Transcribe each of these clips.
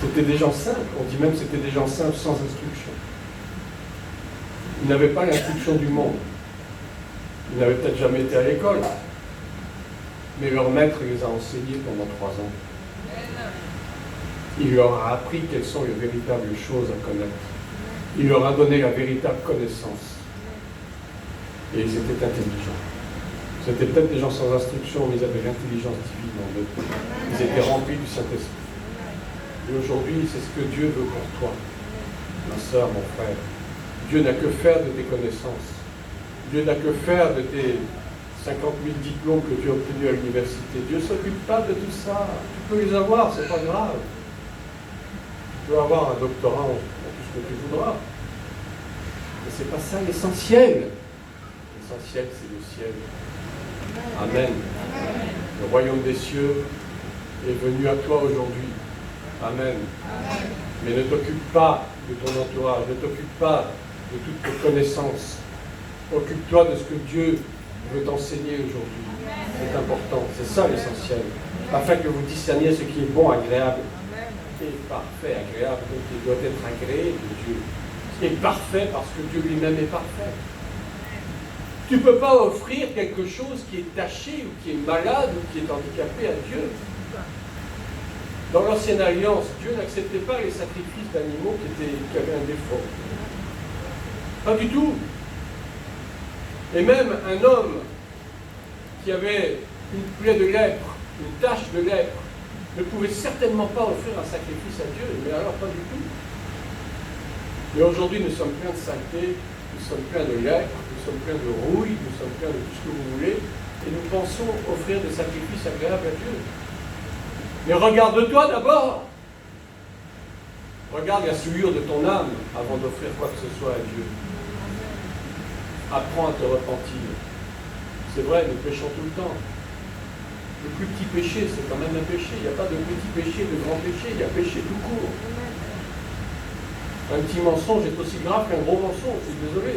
C'était des gens simples, on dit même que c'était des gens simples sans instruction. Ils n'avaient pas l'instruction du monde. Ils n'avaient peut-être jamais été à l'école. Mais leur maître les a enseignés pendant 3 ans. Il leur a appris quelles sont les véritables choses à connaître. Il leur a donné la véritable connaissance. Et ils étaient intelligents. C'était peut-être des gens sans instruction, mais ils avaient l'intelligence divine en eux. Ils étaient remplis du Saint-Esprit. Et aujourd'hui, c'est ce que Dieu veut pour toi, ma soeur, mon frère. Dieu n'a que faire de tes connaissances. Dieu n'a que faire de tes 50 000 diplômes que tu as obtenus à l'université. Dieu ne s'occupe pas de tout ça. Tu peux les avoir, c'est pas grave. Tu peux avoir un doctorat en tout ce que tu voudras. Mais ce n'est pas ça l'essentiel. L'essentiel, c'est le ciel. Amen. Le royaume des cieux est venu à toi aujourd'hui. Amen. Mais ne t'occupe pas de ton entourage, ne t'occupe pas de toutes tes connaissances. Occupe-toi de ce que Dieu veut t'enseigner aujourd'hui. C'est important, c'est ça l'essentiel. Afin que vous discerniez ce qui est bon, agréable et parfait. Agréable, donc il doit être agréé de Dieu. Et parfait parce que Dieu lui-même est parfait. Tu ne peux pas offrir quelque chose qui est taché ou qui est malade ou qui est handicapé à Dieu. Dans l'ancienne alliance, Dieu n'acceptait pas les sacrifices d'animaux qui avaient un défaut. Pas du tout. Et même un homme qui avait une plaie de lèpre, une tache de lèpre, ne pouvait certainement pas offrir un sacrifice à Dieu, mais alors pas du tout. Mais aujourd'hui, nous sommes pleins de saleté, nous sommes pleins de lèpre, nous sommes pleins de rouille, nous sommes pleins de tout ce que vous voulez, et nous pensons offrir des sacrifices agréables à Dieu. Mais regarde-toi d'abord. Regarde la souillure de ton âme avant d'offrir quoi que ce soit à Dieu. Apprends à te repentir. C'est vrai, nous péchons tout le temps. Le plus petit péché, c'est quand même un péché. Il n'y a pas de petit péché, de grand péché, il y a péché tout court. Un petit mensonge est aussi grave qu'un gros mensonge, je suis désolé.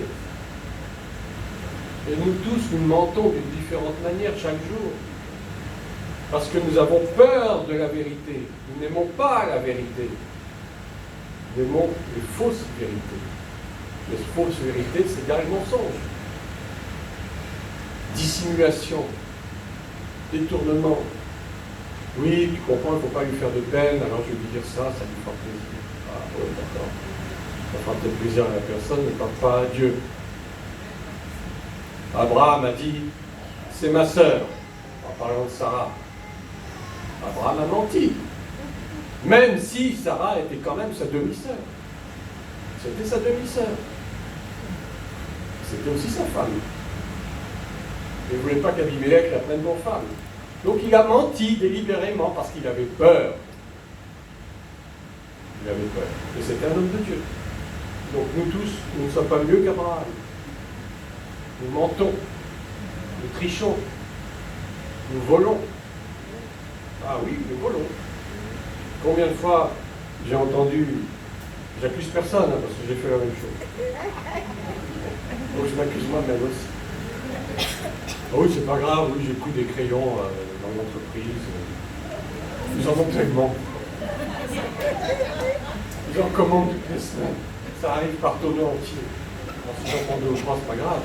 Et nous tous, nous mentons d'une différente manière chaque jour. Parce que nous avons peur de la vérité. Nous n'aimons pas la vérité. Nous aimons les fausses vérités. Les fausses vérités, c'est égal mensonge. Dissimulation. Détournement. Oui, tu comprends, il ne faut pas lui faire de peine, alors je vais lui dire ça, ça lui fera plaisir. Ah oui, d'accord. Ça fera peut-être plaisir à la personne, mais pas à Dieu. Abraham a dit, c'est ma sœur, en parlant de Sarah. Abraham a menti. Même si Sarah était quand même sa demi-sœur. C'était sa demi-sœur. C'était aussi sa femme. Il ne voulait pas qu'Abimelech la prenne pour femme. Donc il a menti délibérément parce qu'il avait peur. Il avait peur. Et c'était un homme de Dieu. Donc nous tous, nous ne sommes pas mieux qu'Abraham. Nous mentons. Nous trichons. Nous volons. Ah oui, nous volons. Combien de fois j'ai entendu, j'accuse personne hein, parce que j'ai fait la même chose. Donc je m'accuse moi-même aussi. Ah oui, c'est pas grave, oui, j'ai pris des crayons dans l'entreprise. Nous en avons tellement. J'en commande toutes les semaines. Ça arrive par tonneau entier. Alors si j'en prends 2 ou 3, c'est pas grave.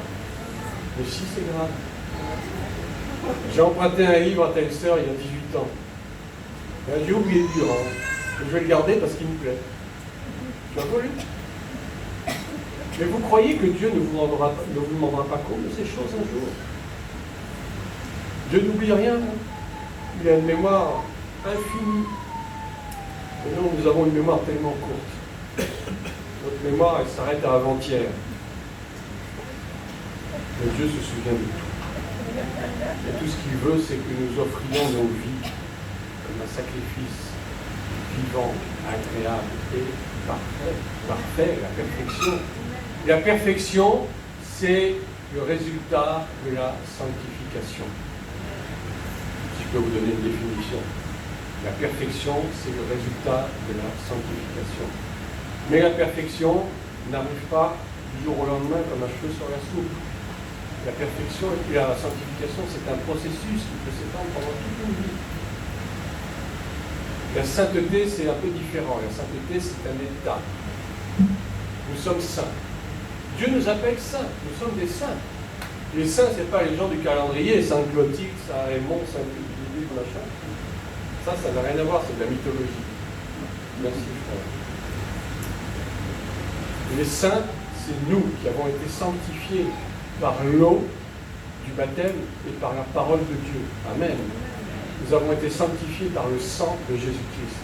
Mais si, c'est grave. J'ai emprunté un livre à telle sœur il y a 18 ans. J'ai oublié de lui rendre. Je vais le garder parce qu'il me plaît. Tu as voulu. Mais vous croyez que Dieu ne vous demandera pas compte de ces choses un jour? Dieu n'oublie rien. Hein? Il a une mémoire infinie. Et nous avons une mémoire tellement courte. Notre mémoire, elle s'arrête à avant-hier. Mais Dieu se souvient de tout. Et tout ce qu'il veut, c'est que nous offrions nos vies comme un sacrifice vivant, agréable et parfait, la perfection. La perfection, c'est le résultat de la sanctification. Si je peux vous donner une définition. La perfection, c'est le résultat de la sanctification. Mais la perfection n'arrive pas du jour au lendemain comme un cheveu sur la soupe. La perfection et puis la sanctification, c'est un processus qui peut s'étendre pendant toute une vie. La sainteté, c'est un peu différent. La sainteté, c'est un état. Nous sommes saints. Dieu nous appelle saints. Nous sommes des saints. Les saints, ce n'est pas les gens du calendrier, Sainte Clotilde, Saint Raymond, Saint Ludwig, machin. Ça n'a rien à voir, c'est de la mythologie. Merci, frère. Les saints, c'est nous qui avons été sanctifiés par l'eau du baptême et par la parole de Dieu. Amen. Nous avons été sanctifiés par le sang de Jésus-Christ.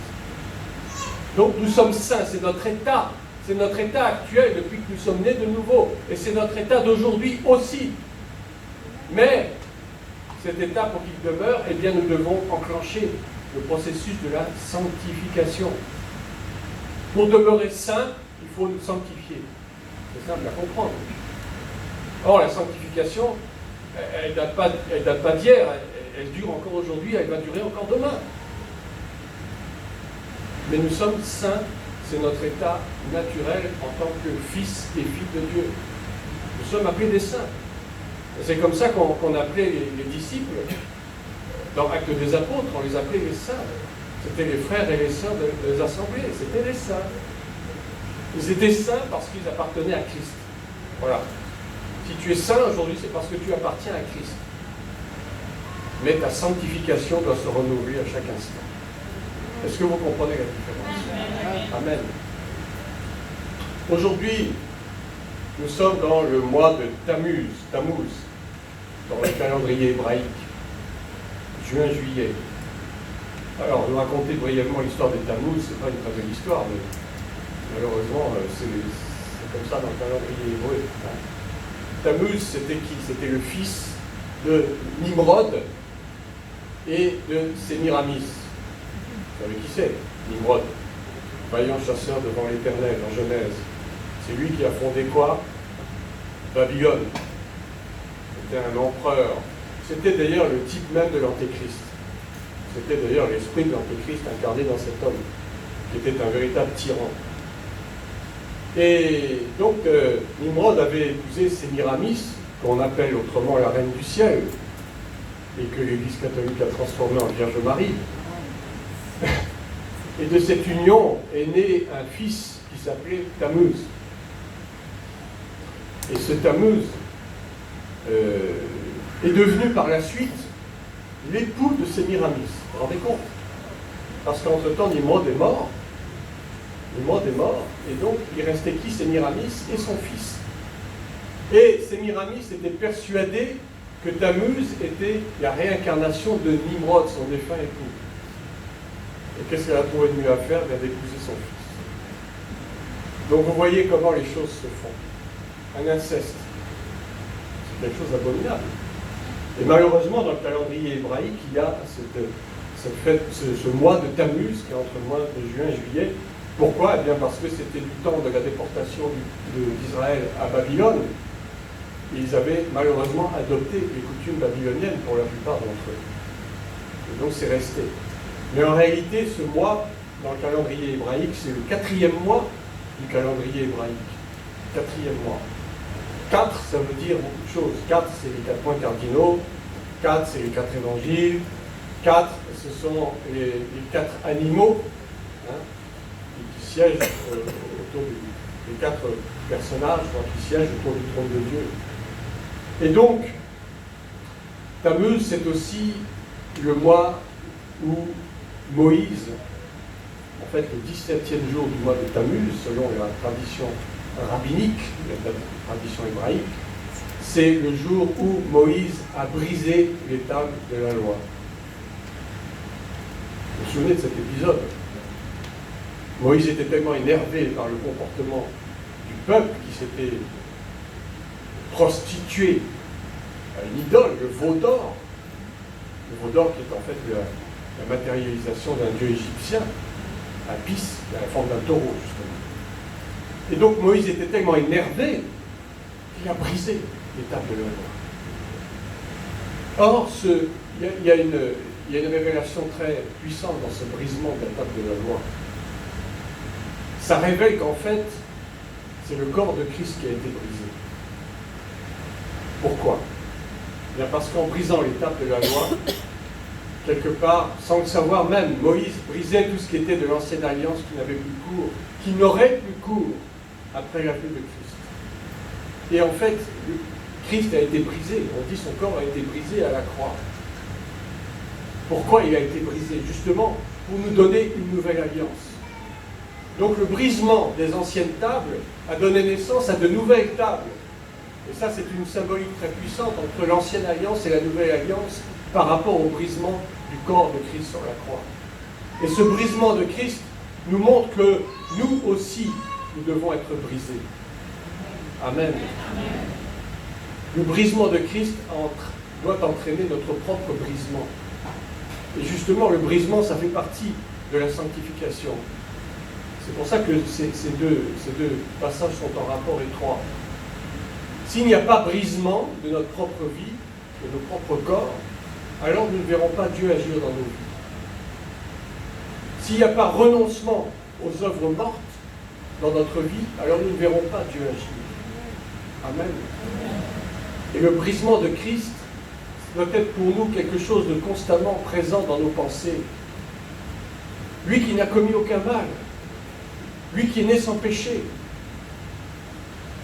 Donc nous sommes saints, c'est notre état. C'est notre état actuel depuis que nous sommes nés de nouveau. Et c'est notre état d'aujourd'hui aussi. Mais cet état, pour qu'il demeure, eh bien nous devons enclencher le processus de la sanctification. Pour demeurer saint, il faut nous sanctifier. C'est simple à comprendre. Or, la sanctification, elle ne date pas d'hier, elle dure encore aujourd'hui, elle va durer encore demain. Mais nous sommes saints, c'est notre état naturel en tant que fils et filles de Dieu. Nous sommes appelés des saints. C'est comme ça qu'on appelait les disciples. Dans Actes des Apôtres, on les appelait les saints. C'était les frères et les sœurs des assemblées. C'était les saints. Ils étaient saints parce qu'ils appartenaient à Christ. Voilà. Si tu es saint aujourd'hui, c'est parce que tu appartiens à Christ. Mais ta sanctification doit se renouveler à chaque instant. Est-ce que vous comprenez la différence? Amen. Aujourd'hui, nous sommes dans le mois de Tammuz, dans le calendrier hébraïque, juin-juillet. Alors, je vais raconter brièvement l'histoire de Tammuz, c'est pas une très belle histoire, mais malheureusement, c'est comme ça dans le calendrier hébreu. Tammuz, c'était qui? C'était le fils de Nimrod et de Sémiramis. Vous savez qui c'est? Nimrod, vaillant chasseur devant l'Éternel en Genèse. C'est lui qui a fondé quoi? Babylone. C'était un empereur. C'était d'ailleurs le type même de l'Antéchrist. C'était d'ailleurs l'esprit de l'Antéchrist incarné dans cet homme, qui était un véritable tyran. Et donc, Nimrod avait épousé Sémiramis, qu'on appelle autrement la reine du ciel, et que l'Église catholique a transformée en Vierge Marie. Et de cette union est né un fils qui s'appelait Tammuz. Et ce Tammuz est devenu par la suite l'époux de Sémiramis. Vous vous rendez compte? Parce qu'entre-temps, Nimrod est mort. Nimrod est mort, et donc il restait qui? Sémiramis et son fils. Et Sémiramis était persuadé que Tammuz était la réincarnation de Nimrod, son défunt époux. Et qu'est-ce qu'elle a trouvé de mieux à faire? D'épouser son fils. Donc vous voyez comment les choses se font. Un inceste. C'est quelque chose d'abominable. Et malheureusement, dans le calendrier hébraïque, il y a cette fête, ce mois de Tammuz, qui est entre le mois de juin et juillet. Pourquoi? Eh bien parce que c'était du temps de la déportation d'Israël à Babylone. Et ils avaient malheureusement adopté les coutumes babyloniennes pour la plupart d'entre eux. Et donc c'est resté. Mais en réalité, ce mois, dans le calendrier hébraïque, c'est le 4e mois du calendrier hébraïque. 4e mois. 4, ça veut dire beaucoup de choses. 4, c'est les 4 points cardinaux. 4, c'est les 4 évangiles. 4, ce sont les 4 animaux qui siègent autour des 4 personnages qui siègent autour du trône de Dieu. Et donc, Tammuz, c'est aussi le mois où Moïse, en fait le 17e jour du mois de Tammuz, selon la tradition rabbinique, la tradition hébraïque, c'est le jour où Moïse a brisé les tables de la loi. Vous vous souvenez de cet épisode? Moïse était tellement énervé par le comportement du peuple qui s'était prostitué à une idole, le veau d'or. Le veau d'or qui est en fait la matérialisation d'un dieu égyptien, Apis, à la forme d'un taureau, justement. Et donc Moïse était tellement énervé qu'il a brisé les tables de la loi. Or, il y a une révélation très puissante dans ce brisement de la table de la loi. Ça révèle qu'en fait, c'est le corps de Christ qui a été brisé. Pourquoi? Bien parce qu'en brisant les tables de la loi, quelque part, sans le savoir même, Moïse brisait tout ce qui était de l'ancienne alliance qui n'avait plus cours, qui n'aurait plus cours après la venue de Christ. Et en fait, Christ a été brisé, on dit son corps a été brisé à la croix. Pourquoi il a été brisé? Justement, pour nous donner une nouvelle alliance. Donc le brisement des anciennes tables a donné naissance à de nouvelles tables. Et ça, c'est une symbolique très puissante entre l'ancienne alliance et la nouvelle alliance par rapport au brisement du corps de Christ sur la croix. Et ce brisement de Christ nous montre que nous aussi, nous devons être brisés. Amen. Le brisement de Christ doit entraîner notre propre brisement. Et justement, le brisement, ça fait partie de la sanctification. C'est pour ça que ces deux passages sont en rapport étroit. S'il n'y a pas brisement de notre propre vie, de nos propres corps, alors nous ne verrons pas Dieu agir dans nos vies. S'il n'y a pas renoncement aux œuvres mortes dans notre vie, alors nous ne verrons pas Dieu agir. Amen. Et le brisement de Christ doit être pour nous quelque chose de constamment présent dans nos pensées. Lui qui n'a commis aucun mal, lui qui est né sans péché,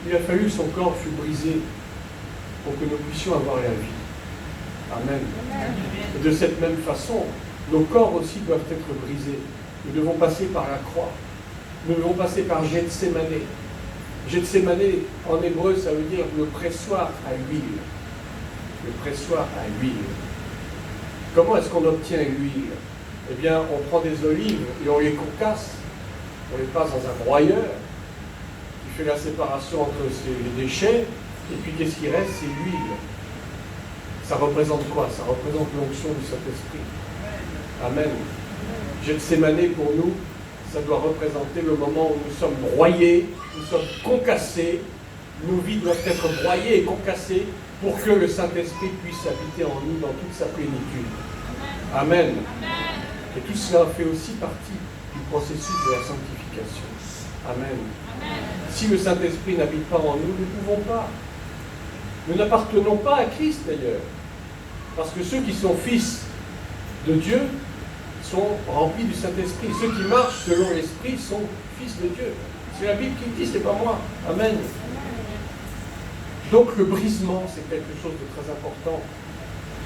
il a fallu que son corps fût brisé pour que nous puissions avoir la vie. Amen. Et de cette même façon, nos corps aussi doivent être brisés. Nous devons passer par la croix. Nous devons passer par Gethsémané. Gethsémané, en hébreu, ça veut dire le pressoir à huile. Le pressoir à huile. Comment est-ce qu'on obtient l'huile? Eh bien, on prend des olives et on les concasse. On les passe dans un broyeur qui fait la séparation entre les déchets. Et puis, qu'est-ce qui reste? C'est l'huile. Ça représente quoi? Ça représente l'onction du Saint-Esprit. Amen. Gethsémané, pour nous, ça doit représenter le moment où nous sommes broyés, nous sommes concassés. Nos vies doivent être broyées et concassées pour que le Saint-Esprit puisse habiter en nous dans toute sa plénitude. Amen. Et tout cela fait aussi partie du processus de la sanctification. Amen. Si le Saint-Esprit n'habite pas en nous, nous ne pouvons pas. Nous n'appartenons pas à Christ d'ailleurs. Parce que ceux qui sont fils de Dieu sont remplis du Saint-Esprit. Ceux qui marchent selon l'Esprit sont fils de Dieu. C'est la Bible qui le dit, ce n'est pas moi. Amen. Donc le brisement, c'est quelque chose de très important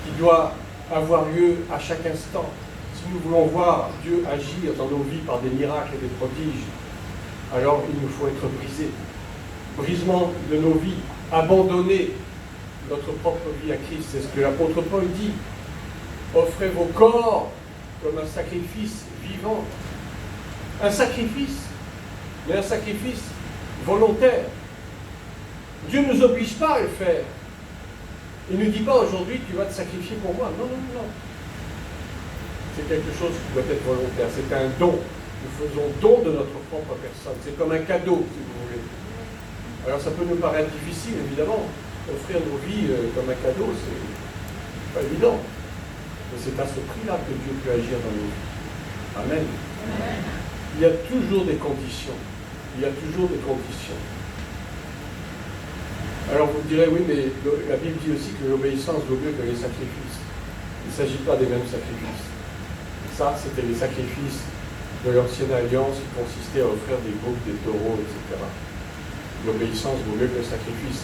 qui doit avoir lieu à chaque instant. Si nous voulons voir Dieu agir dans nos vies par des miracles et des prodiges, alors il nous faut être brisés. Brisement de nos vies, abandonner notre propre vie à Christ. C'est ce que l'apôtre Paul dit. Offrez vos corps comme un sacrifice vivant. Un sacrifice, mais un sacrifice volontaire. Dieu ne nous oblige pas à le faire. Il ne nous dit pas aujourd'hui tu vas te sacrifier pour moi. Non, non, non. C'est quelque chose qui doit être volontaire. C'est un don. Nous faisons don de notre propre personne. C'est comme un cadeau, si vous voulez. Alors ça peut nous paraître difficile, évidemment. Offrir nos vies comme un cadeau, c'est pas évident. Mais c'est à ce prix-là que Dieu peut agir dans nos vies. Amen. Il y a toujours des conditions. Il y a toujours des conditions. Alors vous me direz, oui, mais la Bible dit aussi que l'obéissance vaut mieux que les sacrifices. Il ne s'agit pas des mêmes sacrifices. Ça, c'était les sacrifices de l'ancienne alliance qui consistaient à offrir des boucs, des taureaux, etc. L'obéissance vaut mieux que le sacrifice.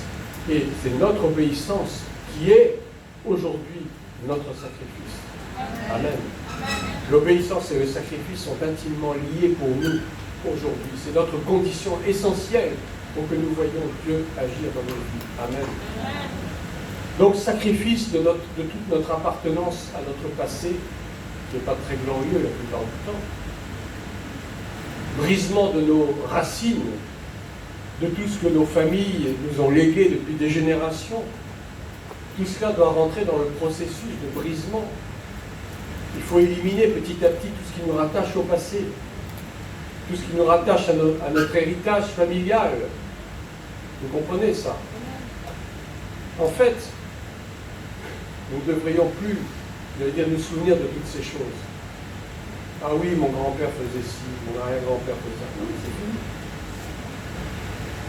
Et c'est notre obéissance qui est aujourd'hui notre sacrifice. Amen. L'obéissance et le sacrifice sont intimement liés pour nous aujourd'hui. C'est notre condition essentielle pour que nous voyions Dieu agir dans nos vies. Amen. Donc, sacrifice de toute notre appartenance à notre passé, qui n'est pas très glorieux la plupart du temps. Brisement de nos racines, de tout ce que nos familles nous ont légué depuis des générations. Tout cela doit rentrer dans le processus de brisement. Il faut éliminer petit à petit tout ce qui nous rattache au passé, tout ce qui nous rattache à notre héritage familial. Vous comprenez ça? En fait, nous ne devrions plus, nous souvenir de toutes ces choses. Ah oui, mon grand-père faisait ci, mon arrière-grand-père faisait ça. Non, c'est fini.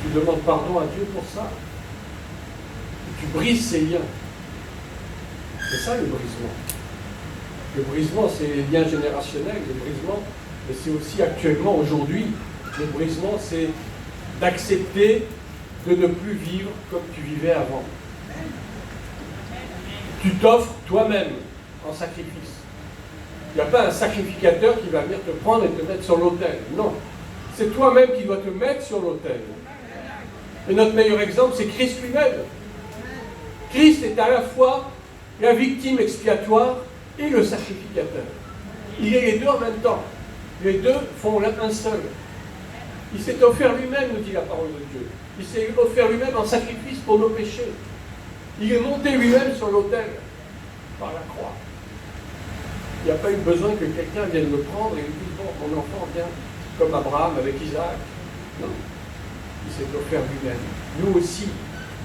Tu demandes pardon à Dieu pour ça. Et tu brises ces liens. C'est ça le brisement. Le brisement, c'est les liens générationnels, le brisement, mais c'est aussi actuellement, aujourd'hui, le brisement, c'est d'accepter de ne plus vivre comme tu vivais avant. Tu t'offres toi-même en sacrifice. Il n'y a pas un sacrificateur qui va venir te prendre et te mettre sur l'autel. Non. C'est toi-même qui dois te mettre sur l'autel. Et notre meilleur exemple, c'est Christ lui-même. Christ est à la fois la victime expiatoire et le sacrificateur. Il est les deux en même temps. Les deux font un seul. Il s'est offert lui-même, nous dit la parole de Dieu. Il s'est offert lui-même en sacrifice pour nos péchés. Il est monté lui-même sur l'autel par la croix. Il n'y a pas eu besoin que quelqu'un vienne le prendre et lui dise, bon, mon enfant, viens, comme Abraham avec Isaac. Non. Il s'est offert lui-même. Nous aussi,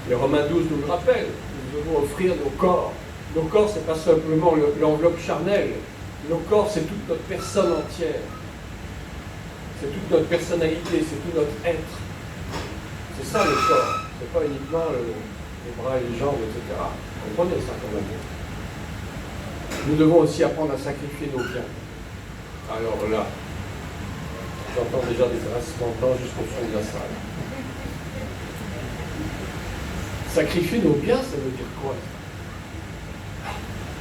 les Romains 12 nous le rappellent, nous devons offrir nos corps. Nos corps, ce n'est pas simplement l'enveloppe charnelle. Nos corps, c'est toute notre personne entière. C'est toute notre personnalité, c'est tout notre être. C'est ça le corps. Ce n'est pas uniquement les bras et les jambes, etc. Vous comprenez ça quand même. Nous devons aussi apprendre à sacrifier nos biens. Alors là, j'entends déjà des grincements de dents jusqu'au fond de la salle. Sacrifier nos biens, ça veut dire quoi?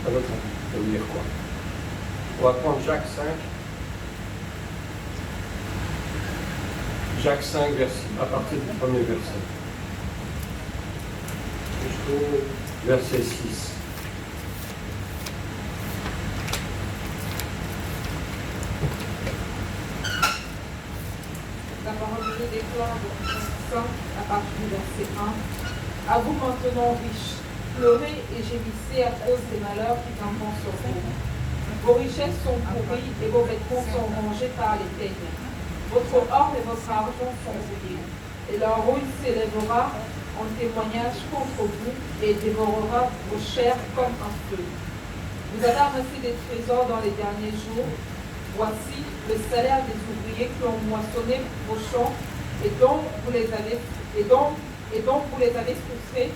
À votre avis, ça veut dire quoi? On va prendre Jacques 5. Jacques 5, à partir du premier verset. Jusqu'au verset 6. La parole de Dieu déclare dans Jacques 5, à partir du verset 1. À vous maintenant riches, pleurez et gémissez à cause des malheurs qui tombent sur vous. Vos richesses sont pourries et vos vêtements sont rongés par les peines. Votre or et votre argent sont rouillés, et leur rouille s'élèvera en témoignage contre vous et dévorera vos chairs comme un feu. Vous avez amassé des trésors dans les derniers jours. Voici le salaire des ouvriers qui ont moissonné vos champs et dont vous les avez frustrés.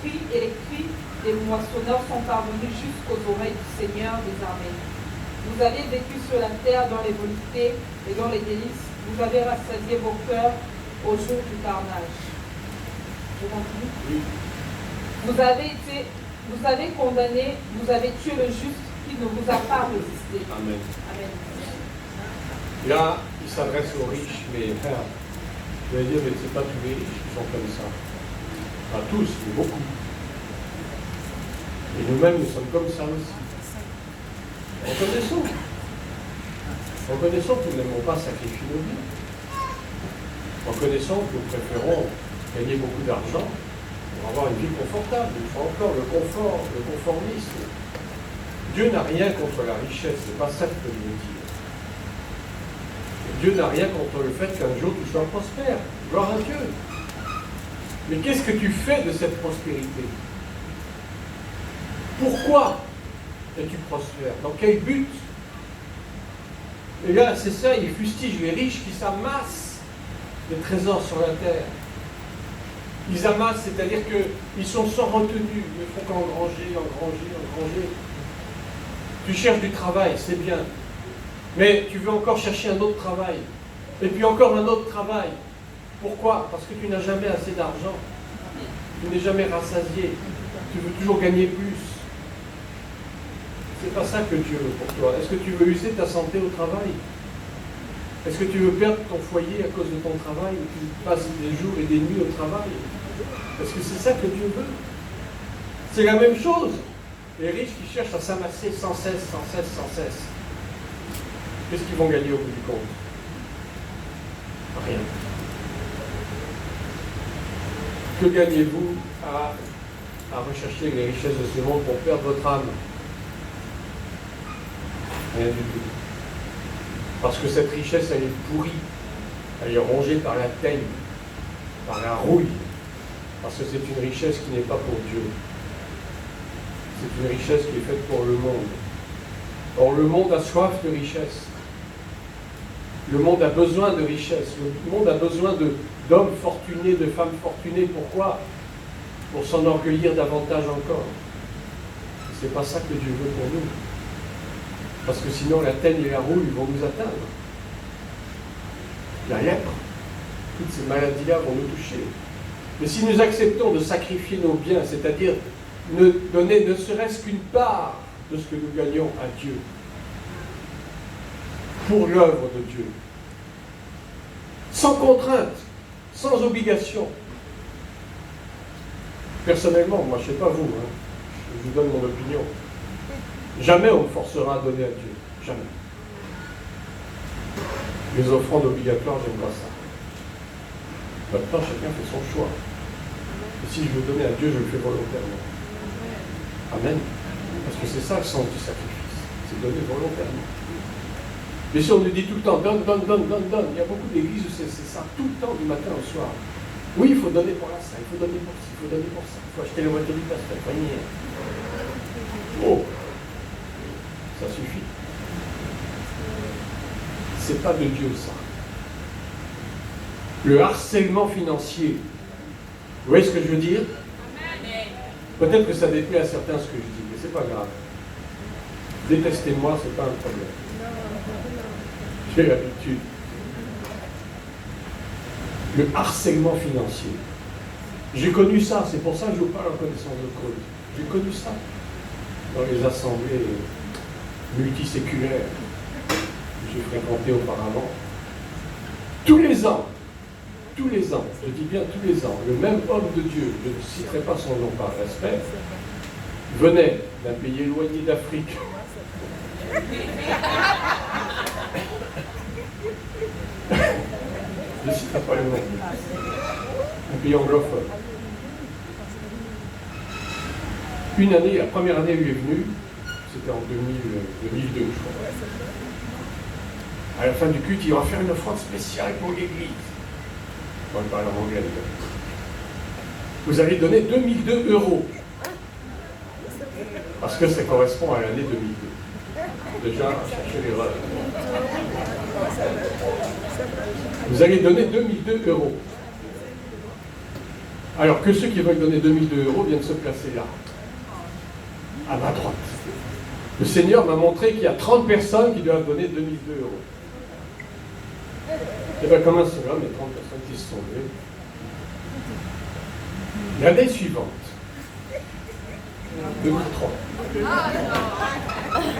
Et les cris des moissonneurs sont parvenus jusqu'aux oreilles du Seigneur des armées. Vous avez vécu sur la terre dans les voluptés et dans les délices. Vous avez rassasié vos cœurs au jour du carnage. Je continue. Oui. Vous avez condamné, vous avez tué le juste qui ne vous a pas résisté. Amen. Amen. Là, il s'adresse aux riches, mais je vais dire, mais ce n'est pas tous les riches qui sont comme ça. Pas tous, mais beaucoup. Et nous-mêmes, nous sommes comme ça aussi. Reconnaissons. Reconnaissons que nous n'aimons pas sacrifier nos vies. Reconnaissons que nous préférons gagner beaucoup d'argent pour avoir une vie confortable. Une fois encore, le confort, le conformisme. Dieu n'a rien contre la richesse, ce n'est pas ça que je veux dire. Dieu n'a rien contre le fait qu'un jour tu sois prospère. Gloire à Dieu. Mais qu'est-ce que tu fais de cette prospérité? Pourquoi es-tu prospère? Dans quel but? Et là, c'est ça, il fustige les riches qui s'amassent des trésors sur la terre. Ils amassent, c'est-à-dire qu'ils sont sans retenue, ils ne font qu'engranger, engranger, engranger. Tu cherches du travail, c'est bien. Mais tu veux encore chercher un autre travail. Et puis encore un autre travail. Pourquoi? Parce que tu n'as jamais assez d'argent. Tu n'es jamais rassasié. Tu veux toujours gagner plus. C'est pas ça que Dieu veut pour toi. Est-ce que tu veux user ta santé au travail? Est-ce que tu veux perdre ton foyer à cause de ton travail et tu passes des jours et des nuits au travail? Est-ce que c'est ça que Dieu veut? C'est la même chose. Les riches qui cherchent à s'amasser sans cesse, sans cesse, sans cesse. Qu'est-ce qu'ils vont gagner au bout du compte? Rien. Que gagnez-vous à rechercher les richesses de ce monde pour perdre votre âme? Rien du tout. Parce que cette richesse, elle est pourrie. Elle est rongée par la teigne, par la rouille. Parce que c'est une richesse qui n'est pas pour Dieu. C'est une richesse qui est faite pour le monde. Or, le monde a soif de richesse. Le monde a besoin de richesse. Le monde a besoin d'hommes fortunés, de femmes fortunées. Pourquoi? Pour s'enorgueillir davantage encore. C'est pas ça que Dieu veut pour nous. Parce que sinon la teigne et la rouille vont nous atteindre. La lèpre, toutes ces maladies-là vont nous toucher. Mais si nous acceptons de sacrifier nos biens, c'est-à-dire de donner ne serait-ce qu'une part de ce que nous gagnons à Dieu, pour l'œuvre de Dieu, sans contrainte, sans obligation. Personnellement, moi je ne sais pas vous, je vous donne mon opinion. Jamais on me forcera à donner à Dieu. Jamais. Les offrandes obligatoires, j'aime pas ça. Maintenant, chacun fait son choix. Et si je veux donner à Dieu, je le fais volontairement. Amen. Parce que c'est ça le sens du sacrifice. C'est donner volontairement. Mais si on nous dit tout le temps, donne, donne, donne, donne, donne, il y a beaucoup d'églises où c'est ça, tout le temps, du matin au soir. Oui, il faut donner pour ça, il faut donner pour ci, il faut donner pour ça, il faut acheter la voiture du pasteur, oh, ça suffit. C'est pas de Dieu, ça. Le harcèlement financier, vous voyez ce que je veux dire? Peut-être que ça déplaît à certains ce que je dis, mais c'est pas grave. Détestez-moi, c'est pas un problème. J'ai l'habitude. Le harcèlement financier. J'ai connu ça, c'est pour ça que je vous parle en connaissance de cause. J'ai connu ça dans les assemblées multiséculaires que j'ai fréquentées auparavant. Tous les ans, je dis bien tous les ans, le même homme de Dieu, je ne citerai pas son nom par respect, venait d'un pays éloigné d'Afrique. Je ne citerai pas le nom. Un pays anglophone. Une année, la première année où il est venu, c'était en 2002, je crois. À la fin du culte, il va faire une offrande spéciale pour l'église. On parle en anglais. Vous allez donner 2002 €. Parce que ça correspond à l'année 2002. Déjà, cherchez l'erreur. Vous allez donner 2002 €. Alors que ceux qui veulent donner 2002 € viennent se placer là, à ma droite. Le Seigneur m'a montré qu'il y a 30 personnes qui doivent donner 2002 €. Et bien comment cela, mais 30 personnes qui se sont levées. L'année suivante, 2003.